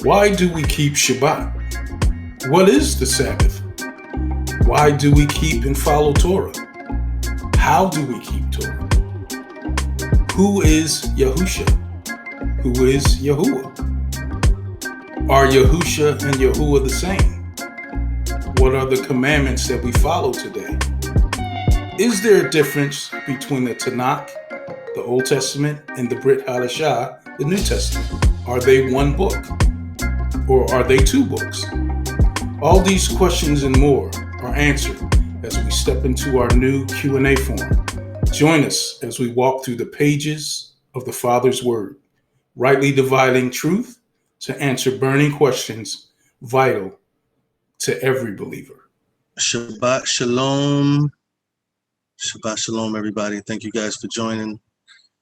Why do we keep Shabbat? What is the Sabbath? Why do we keep and follow Torah? How do we keep Torah? Who is Yahusha? Who is Yahuah? Are Yahusha and Yahuah the same? What are the commandments that we follow today? Is there a difference between the Tanakh, the Old Testament, and the Brit Hadashah, the New Testament? Are they one book? Or are they two books? All these questions and more are answered as we step into our new Q&A forum. Join us as we walk through the pages of the Father's Word, rightly dividing truth to answer burning questions vital to every believer. Shabbat Shalom. Shabbat Shalom, everybody. Thank you guys for joining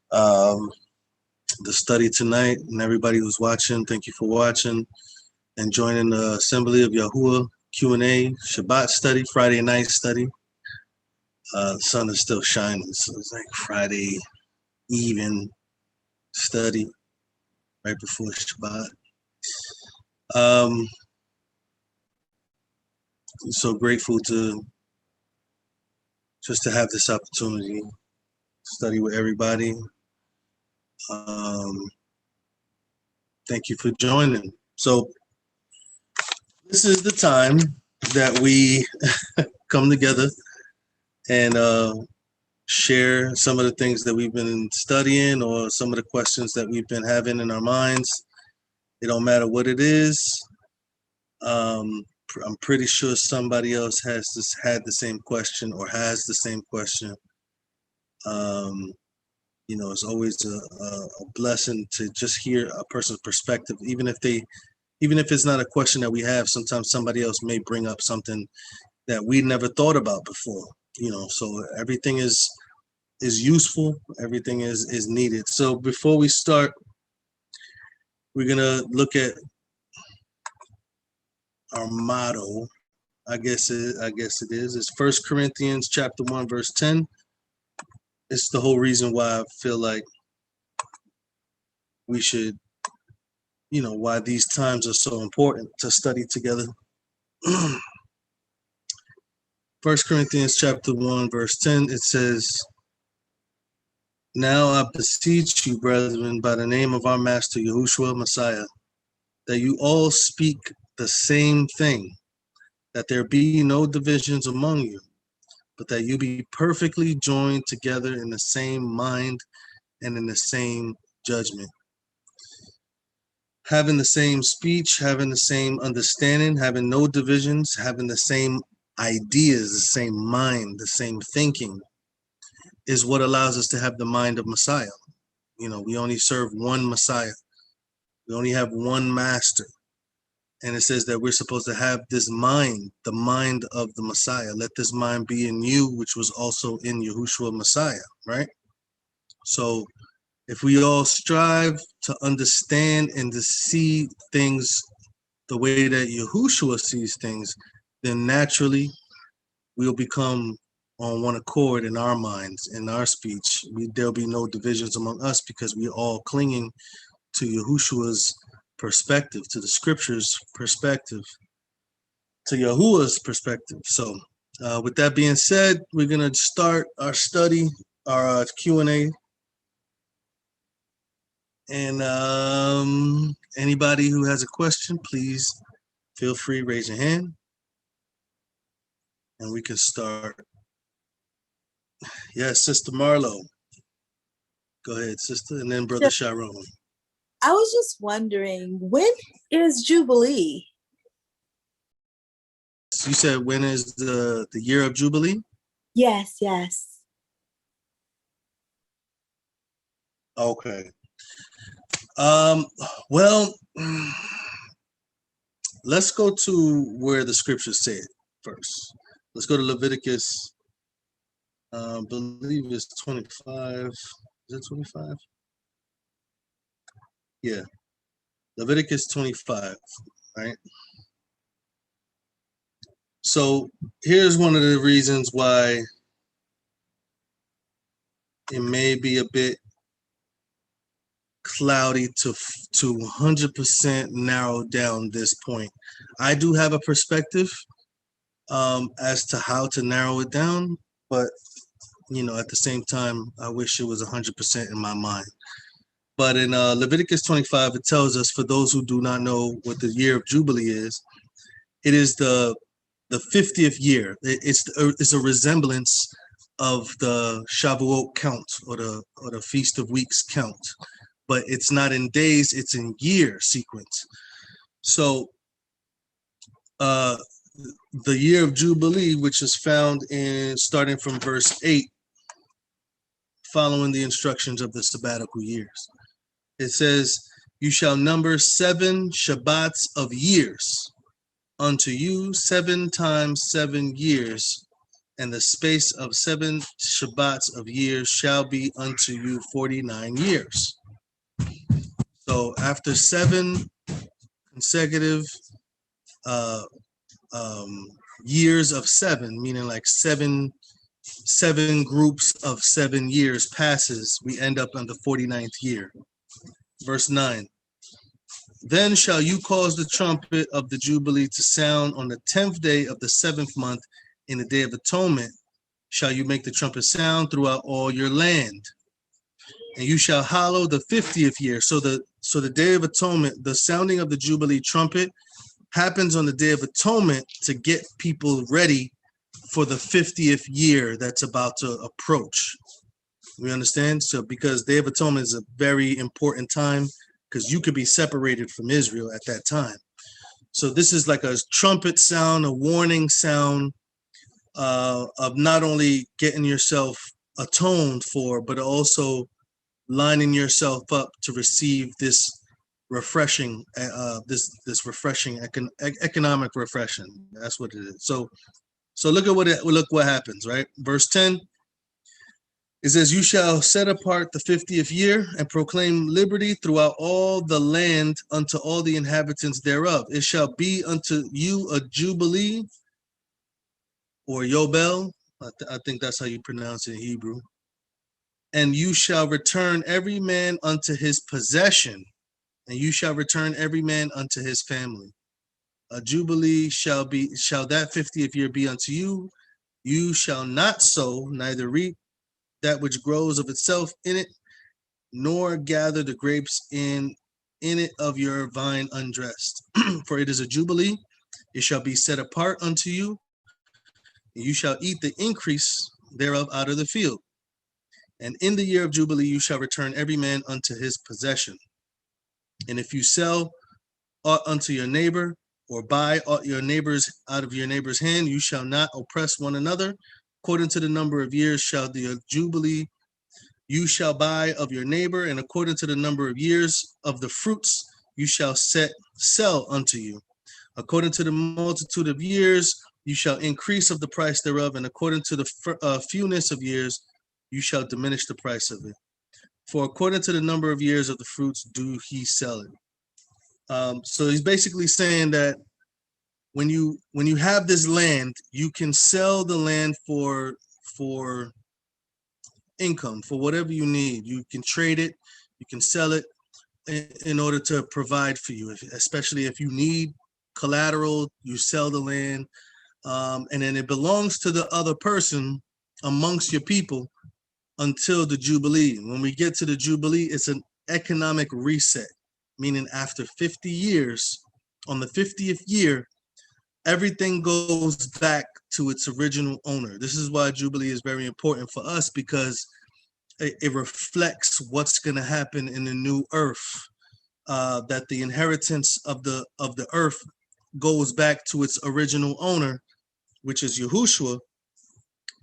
the study tonight, and everybody who's watching, thank you for watching and joining the Assembly of Yahuah Q&A Shabbat study, Friday night study. The sun is still shining, so it's like Friday even study right before Shabbat. I'm so grateful to have this opportunity to study with everybody. Thank you for joining. So this is the time that we come together and share some of the things that we've been studying or some of the questions that we've been having in our minds. It don't matter what it is. I'm pretty sure somebody else had the same question or has the same question. You know, it's always a blessing to just hear a person's perspective, even if it's not a question that we have. Sometimes somebody else may bring up something that we never thought about before. You know, so everything is useful. Everything is needed. So before we start, we're gonna look at our motto. I guess it is. It's 1 Corinthians chapter 1, verse 10. It's the whole reason why I feel like we should, you know, why these times are so important to study together. 1 Corinthians chapter 1, verse 10, it says, "Now I beseech you, brethren, by the name of our Master Yahushua Messiah, that you all speak the same thing, that there be no divisions among you, but that you be perfectly joined together in the same mind and in the same judgment, having the same speech, having the same understanding, having no divisions, having the same ideas, the same mind, the same thinking, is what allows us to have the mind of Messiah. You know, we only serve one Messiah. We only have one master. And it says that we're supposed to have this mind, the mind of the Messiah. Let this mind be in you, which was also in Yahushua Messiah, right? So if we all strive to understand and to see things the way that Yahushua sees things, then naturally we'll become on one accord in our minds, in our speech. There'll be no divisions among us because we're all clinging to Yahushua's perspective, to the scriptures perspective, to Yahuwah's perspective. So with that being said, we're going to start our study, our Q&A. And anybody who has a question, please feel free, raise your hand, and we can start. Yes, Sister Marlo. Go ahead, sister, and then Brother Sharon. I was just wondering, when is Jubilee? You said when is the Year of Jubilee? Yes, yes. Okay. Well, let's go to where the scriptures say it first. Let's go to Leviticus. I believe it's 25. Is it 25? Yeah. Leviticus 25, right? So here's one of the reasons why it may be a bit cloudy to 100% narrow down this point. I do have a perspective as to how to narrow it down, but at the same time, I wish it was 100% in my mind. But in Leviticus 25, it tells us, for those who do not know what the year of Jubilee is, it is the 50th year. It's a resemblance of the Shavuot count, or the Feast of Weeks count, but it's not in days, it's in year sequence. So the year of Jubilee, which is found in starting from verse 8, following the instructions of the sabbatical years. It says, "You shall number 7 Shabbats of years unto you, 7 times 7 years, and the space of 7 Shabbats of years shall be unto you 49 years." So after 7 consecutive years of 7, meaning like seven groups of 7 years passes, we end up on the 49th year. Verse 9, "Then shall you cause the trumpet of the Jubilee to sound on the 10th day of the 7th month. In the day of atonement shall you make the trumpet sound throughout all your land. And you shall hallow the 50th year." So the day of atonement, the sounding of the Jubilee trumpet happens on the day of atonement to get people ready for the 50th year that's about to approach. We understand? So because Day of Atonement is a very important time, because you could be separated from Israel at that time. So this is like a trumpet sound, a warning sound of not only getting yourself atoned for, but also lining yourself up to receive this refreshing, this refreshing economic refreshing. That's what it is. So look what happens, right? Verse 10. It says, "You shall set apart the 50th year and proclaim liberty throughout all the land unto all the inhabitants thereof. It shall be unto you a jubilee," or Yobel. I think that's how you pronounce it in Hebrew. "And you shall return every man unto his possession, and you shall return every man unto his family. A jubilee shall that 50th year be unto you. You shall not sow, neither reap that which grows of itself in it, nor gather the grapes in it of your vine undressed. For it is a jubilee, it shall be set apart unto you, and you shall eat the increase thereof out of the field. And in the year of Jubilee you shall return every man unto his possession. And if you sell aught unto your neighbor, or buy aught your neighbor's out of your neighbor's hand, you shall not oppress one another. According to the number of years shall the Jubilee you shall buy of your neighbor, and according to the number of years of the fruits you shall sell unto you. According to the multitude of years you shall increase of the price thereof, and according to the fewness of years you shall diminish the price of it. For according to the number of years of the fruits do he sell it." So he's basically saying that when you have this land, you can sell the land for income, for whatever you need. You can trade it, you can sell it in order to provide for you, especially if you need collateral. You sell the land, and then it belongs to the other person amongst your people until the Jubilee. When we get to the Jubilee, it's an economic reset, meaning after 50 years, on the 50th year, everything goes back to its original owner. This is why Jubilee is very important for us, because it reflects what's going to happen in the new earth, that the inheritance of the earth goes back to its original owner, which is Yahushua.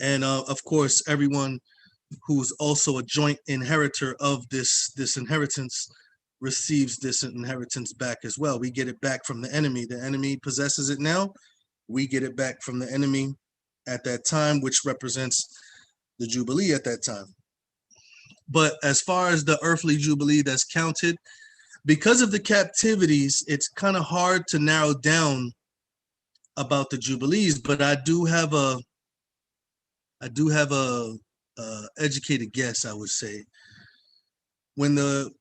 And of course, everyone who's also a joint inheritor of this inheritance receives this inheritance back as well. We get it back from the enemy. The enemy possesses it now. We get it back from the enemy at that time, which represents the Jubilee at that time. But as far as the earthly Jubilee that's counted, because of the captivities, it's kind of hard to narrow down about the Jubilees. But I do have a educated guess, I would say. When the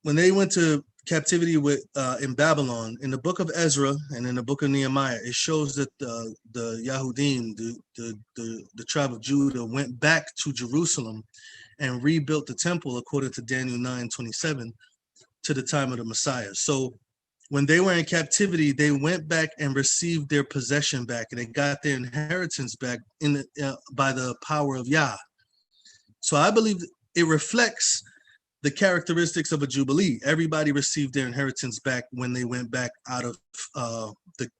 when they went to captivity with in Babylon, in the book of Ezra and in the book of Nehemiah, it shows that the Yahudim, the tribe of Judah, went back to Jerusalem and rebuilt the temple according to Daniel 9:27 to the time of the Messiah. So when they were in captivity, they went back and received their possession back, and they got their inheritance back by the power of Yah. So I believe it reflects the characteristics of a jubilee. Everybody received their inheritance back when they went back out of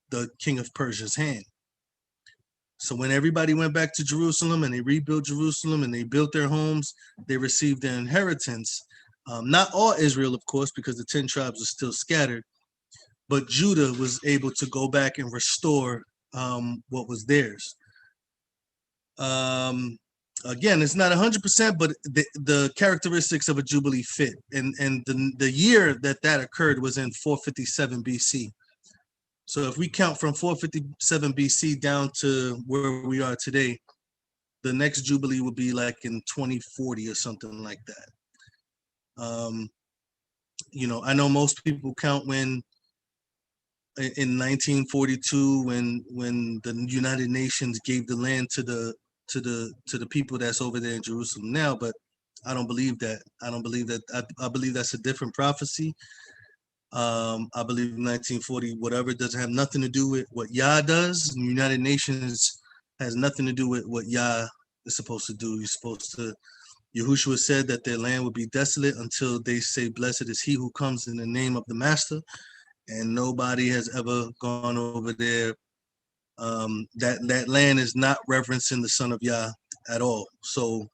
the king of Persia's hand. So when everybody went back to Jerusalem and they rebuilt Jerusalem and they built their homes, they received their inheritance. Not all Israel, of course, because the 10 tribes are still scattered, but Judah was able to go back and restore what was theirs. Again, it's not 100%, but the characteristics of a jubilee fit. And the year that occurred was in 457 BC. So if we count from 457 BC down to where we are today, the next jubilee would be like in 2040 or something like that. You know, I know most people count when in 1942 when the United Nations gave the land to the people that's over there in Jerusalem now, but I don't believe that. I don't believe that. I believe that's a different prophecy. I believe 1940 whatever doesn't have nothing to do with what Yah does. The United Nations has nothing to do with what Yah is supposed to do. You're supposed to. Yahushua said that their land would be desolate until they say, "Blessed is he who comes in the name of the Master." And nobody has ever gone over there. That land is not reverencing the Son of Yah at all. So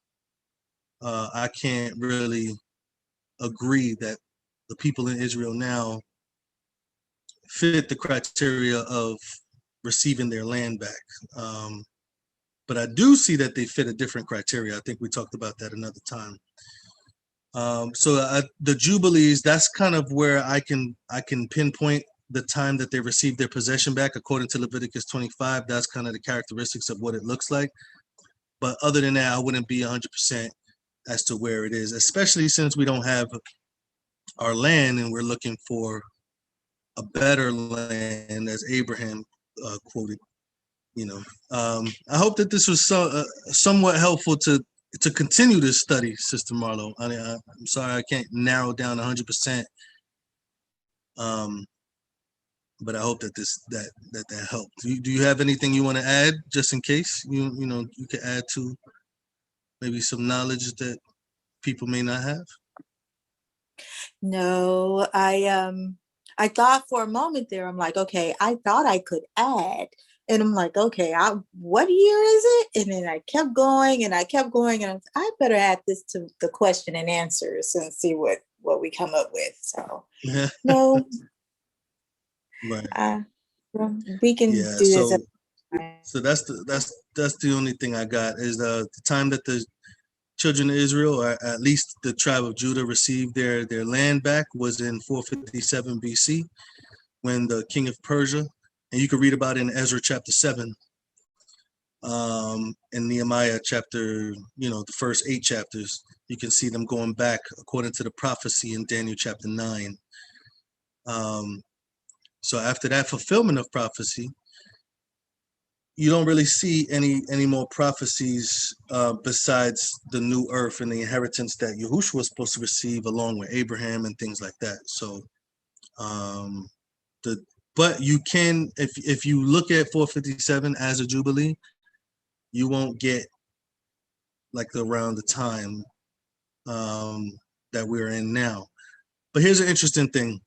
I can't really agree that the people in Israel now fit the criteria of receiving their land back. But I do see that they fit a different criteria. I think we talked about that another time. The Jubilees, that's kind of where I can pinpoint the time that they received their possession back. According to Leviticus 25, that's kind of the characteristics of what it looks like. But other than that, I wouldn't be 100% as to where it is, especially since we don't have our land and we're looking for a better land, as Abraham quoted. You know, I hope that this was somewhat helpful to continue this study, Sister Marlo. I'm sorry I can't narrow down 100%, but I hope that that helped. Do you have anything you want to add, just in case you could add to maybe some knowledge that people may not have? No, I thought for a moment there, I'm like, okay, I thought I could add. And I'm like, okay, what year is it? And then I kept going and I kept going, and I better add this to the question and answers and see what we come up with. So no, right. We can do this. So that's the only thing I got is the time that the children of Israel, or at least the tribe of Judah, received their land back was in 457 BC, when the king of Persia, and you can read about it in Ezra chapter 7, and Nehemiah chapter, the first 8 chapters, you can see them going back according to the prophecy in Daniel chapter 9. So after that fulfillment of prophecy, you don't really see any more prophecies besides the new earth and the inheritance that Yahushua was supposed to receive along with Abraham and things like that. So, but you can, if you look at 457 as a jubilee, you won't get like around the time that we're in now. But here's an interesting thing.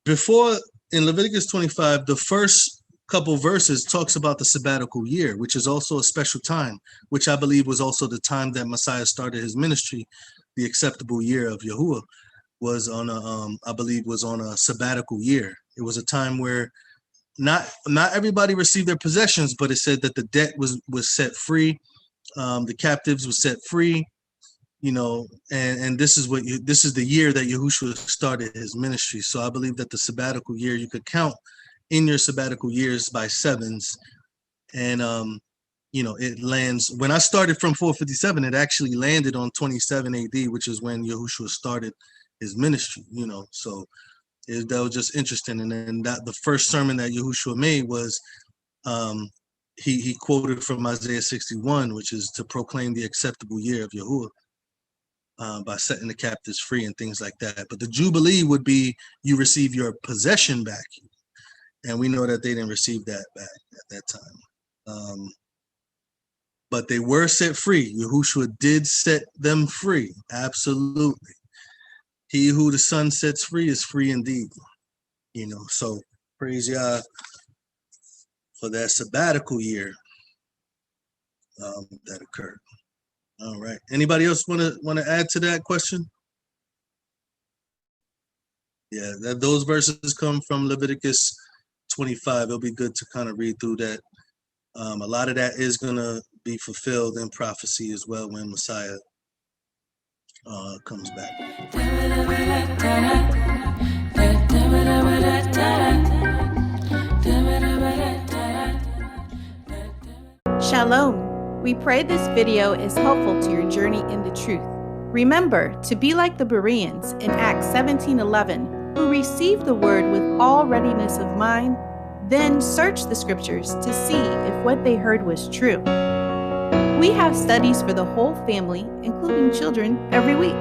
Before, in Leviticus 25, the first couple verses talks about the sabbatical year, which is also a special time, which I believe was also the time that Messiah started his ministry. The acceptable year of Yahuah was on a sabbatical year. It was a time where not everybody received their possessions, but it said that the debt was set free, the captives was set free, and this is the year that Yahushua started his ministry. So I believe that the sabbatical year, you could count in your sabbatical years by sevens, and it lands. When I started from 457, it actually landed on 27 AD, which is when Yahushua started his ministry, So that was just interesting. And then the first sermon that Yahushua made was he quoted from Isaiah 61, which is to proclaim the acceptable year of Yahuah by setting the captives free and things like that. But the Jubilee would be you receive your possession back. And we know that they didn't receive that back at that time. But they were set free. Yahushua did set them free. Absolutely. He who the Son sets free is free indeed. So praise Yah for that sabbatical year that occurred. All right. Anybody else want to add to that question? Yeah, those verses come from Leviticus 25. It'll be good to kind of read through that. A lot of that is going to be fulfilled in prophecy as well when Messiah comes back. Shalom. We pray this video is helpful to your journey in the truth. Remember to be like the Bereans in Acts 17:11, who received the word with all readiness of mind, then searched the scriptures to see if what they heard was true. We have studies for the whole family, including children, every week.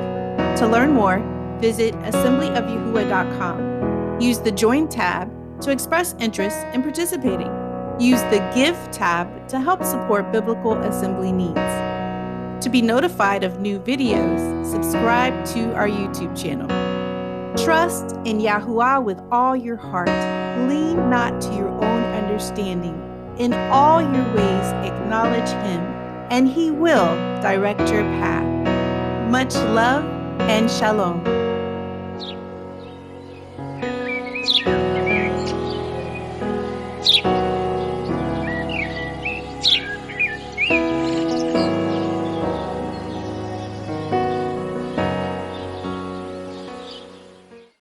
To learn more, visit assemblyofyahuah.com. Use the Join tab to express interest in participating. Use the Give tab to help support biblical assembly needs. To be notified of new videos, subscribe to our YouTube channel. Trust in Yahuah with all your heart. Lean not to your own understanding. In all your ways acknowledge Him, and He will direct your path. Much love and shalom.